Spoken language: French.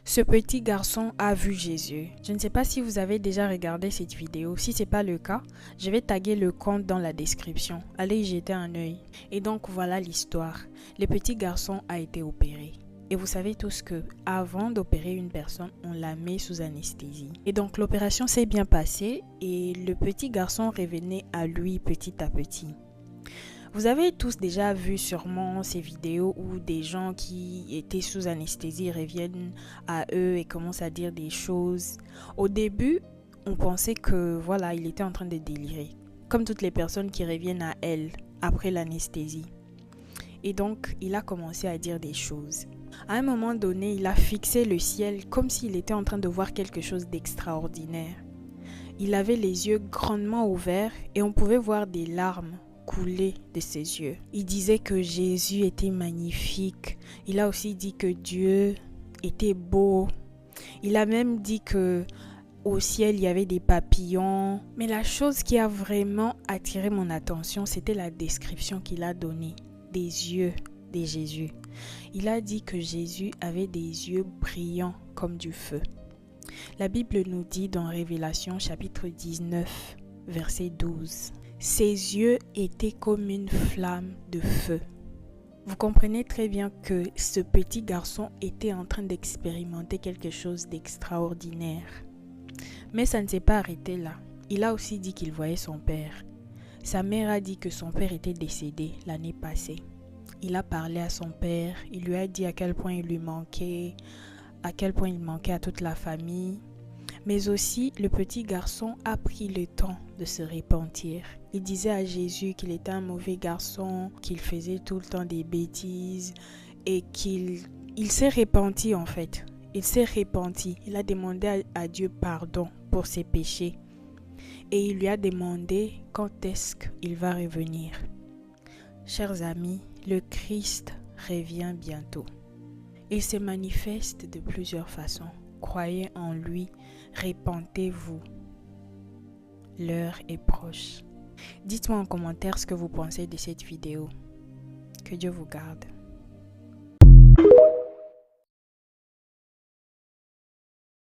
Ce petit garçon a vu Jésus. Je ne sais pas si vous avez déjà regardé cette vidéo. Si ce n'est pas le cas, je vais taguer le compte dans la description. Allez y jeter un œil. Et donc voilà l'histoire. Le petit garçon a été opéré. Et vous savez tous que avant d'opérer une personne, on la met sous anesthésie. Et donc l'opération s'est bien passée et le petit garçon revenait à lui petit à petit. Vous avez tous déjà vu sûrement ces vidéos où des gens qui étaient sous anesthésie reviennent à eux et commencent à dire des choses. Au début, on pensait que voilà, il était en train de délirer, comme toutes les personnes qui reviennent à elle après l'anesthésie. Et donc, il a commencé à dire des choses. À un moment donné, il a fixé le ciel comme s'il était en train de voir quelque chose d'extraordinaire. Il avait les yeux grandement ouverts et on pouvait voir des larmes couler de ses yeux. Il disait que Jésus était magnifique. Il a aussi dit que Dieu était beau. Il a même dit que au ciel il y avait des papillons. Mais la chose qui a vraiment attiré mon attention, c'était la description qu'il a donnée des yeux de Jésus. Il a dit que Jésus avait des yeux brillants comme du feu. La Bible nous dit dans Révélation chapitre 19, verset 12. Ses yeux étaient comme une flamme de feu. Vous comprenez très bien que ce petit garçon était en train d'expérimenter quelque chose d'extraordinaire. Mais ça ne s'est pas arrêté là. Il a aussi dit qu'il voyait son père. Sa mère a dit que son père était décédé l'année passée. Il a parlé à son père, il lui a dit à quel point il lui manquait, à quel point il manquait à toute la famille. Mais aussi, le petit garçon a pris le temps de se repentir. Il disait à Jésus qu'il était un mauvais garçon, qu'il faisait tout le temps des bêtises et qu'il s'est repenti en fait. Il s'est repenti. Il a demandé à Dieu pardon pour ses péchés. Et il lui a demandé quand est-ce qu'il va revenir. Chers amis, le Christ revient bientôt. Il se manifeste de plusieurs façons. Croyez en lui, repentez-vous. L'heure est proche. Dites-moi en commentaire ce que vous pensez de cette vidéo. Que Dieu vous garde.